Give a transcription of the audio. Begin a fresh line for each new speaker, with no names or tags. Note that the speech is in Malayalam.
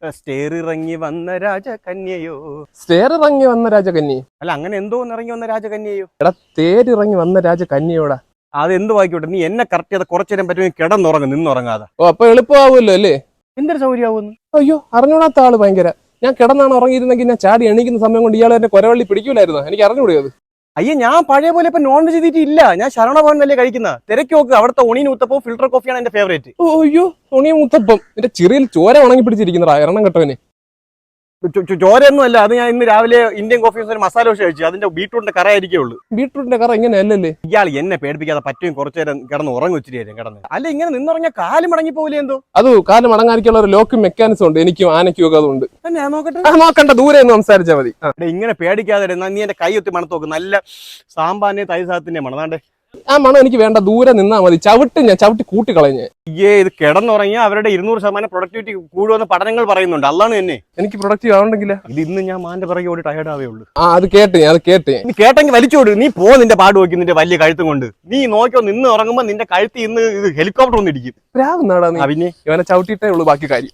സ്റ്റേർ ഇറങ്ങി വന്ന രാജകന്യയോ.
സ്റ്റേർ ഇറങ്ങി വന്ന രാജകന്യ
അല്ല, അങ്ങനെ എന്തോ ഇറങ്ങി വന്ന രാജകന്യയോ.
എടാ, തേരിറങ്ങി വന്ന രാജകന്യയോടാ.
അതെന്ത് വായിക്കോട്ടെ, നീ എന്നെ കറക്റ്റ് ചെയ്ത കുറച്ചു നേരം പറ്റുമെങ്കിൽ കിടന്നുറങ്ങും, നിന്നുറങ്ങാതെ.
ഓ, അപ്പൊ എളുപ്പമാവുമല്ലോ അല്ലേ?
എന്തൊരു സൗകര്യമാവുന്നു.
അയ്യോ, അറിഞ്ഞൂടാത്ത ആള് ഭയങ്കര. ഞാൻ കിടന്നാണ് ഉറങ്ങിയിരുന്നെങ്കിൽ ഞാൻ ചാടി എണീക്കുന്ന സമയം കൊണ്ട് ഇയാൾ എന്നെ കൊരവള്ളി പിടിക്കൂലായിരുന്നു. എനിക്ക് അറിഞ്ഞുകൂടിയത്.
അയ്യോ, ഞാൻ പഴയ പോലെ ഇപ്പൊ നോൺ വെജ് തീറ്റില്ല. ഞാൻ ശരണഭവനല്ലേ കഴിക്കുന്ന. തിരക്ക് നോക്ക്, അവിടുത്തെ ഉണീൻ ഉത്തപ്പവും ഫിൽട്ടർ കോഫിയാണ് എന്റെ ഫേവറേറ്റ്.
ഓ അയ്യോ, തുണിയും മുത്തപ്പം എന്റെ ചെറിയിൽ ചോര ഉണങ്ങി പിടിച്ചിരിക്കുന്നതാ എണ്ണം കെട്ടവന്.
ചോരയൊന്നും അല്ല, അത് ഞാൻ ഇന്ന് രാവിലെ ഇന്ത്യൻ കോഫി മസാല ദോശ കഴിച്ചു. അതിന്റെ ബീട്രൂട്ടിന്റെ കറ ആയിരിക്കേ ഉള്ളൂ.
ബീട്രൂട്ടിന്റെ കറ ഇങ്ങനെ അല്ലല്ലേ?
ഇയാൾ എന്നെ പേടിപ്പിക്കാതെ പറ്റും കുറച്ചു നേരം കിടന്ന് ഉറങ്ങി വെച്ചിട്ട് കിടന്ന്. അല്ല, ഇങ്ങനെ നിന്നുറങ്ങിയ കാല് മടങ്ങി പോകില്ലേ എന്തോ.
അത് കാല് മടങ്ങാനിക്കുള്ള ഒരു ലോക്കും മെക്കാനിസം ഉണ്ട് എനിക്കും ആനയ്ക്കും ഒക്കെ. അതുകൊണ്ട്
ഞാൻ നോക്കട്ടെ.
നോക്കണ്ട, ദൂരെ ഒന്ന് സംസാരിച്ചാൽ മതി.
ഇങ്ങനെ പേടിക്കാതെ നീ എന്റെ കൈ ഒത്തി മണത്ത് നോക്ക്. നല്ല സാമ്പാറിന്റെ തൈസാത്തിന്റെ മണതാണ്ടേ.
ആ മണം എനിക്ക് വേണ്ട, ദൂരെ നിന്നാ മതി. ഞാൻ ചവിട്ടി കൂട്ടിക്കളഞ്ഞ്.
ഇത് കിടന്നുറങ്ങിയ അവരുടെ 200% പ്രൊഡക്ടിവിറ്റി കൂടുമെന്ന് പഠനങ്ങൾ പറയുന്നുണ്ട്. അല്ലാണ് എന്നെ.
എനിക്ക് പ്രൊഡക്റ്റീവ് ആവണ്ടെങ്കില്
ഇത് ഇന്ന് ഞാൻ മാന്റെ പിറകെ ഓടി ടയർഡ് ആവേ ഉള്ളൂ.
അത് കേട്ട്
നീ കേട്ടെങ്കിൽ വലിച്ചോട്. നീ നിന്റെ പാട് നോക്കി നിന്റെ വലിയ കഴുത്തും കൊണ്ട്. നീ നോക്കിയോ, നിന്ന് ഉറങ്ങുമ്പോ നിന്റെ കഴുത്ത് ഇന്ന് ഹെലികോപ്റ്റർ ഒന്നും ഇടിക്കും.
പ്രാവുന്നാടാ നീ.
പിന്നെ
ഇവനെ ചവിട്ടിയിട്ടേ ഉള്ളൂ ബാക്കി കാര്യം.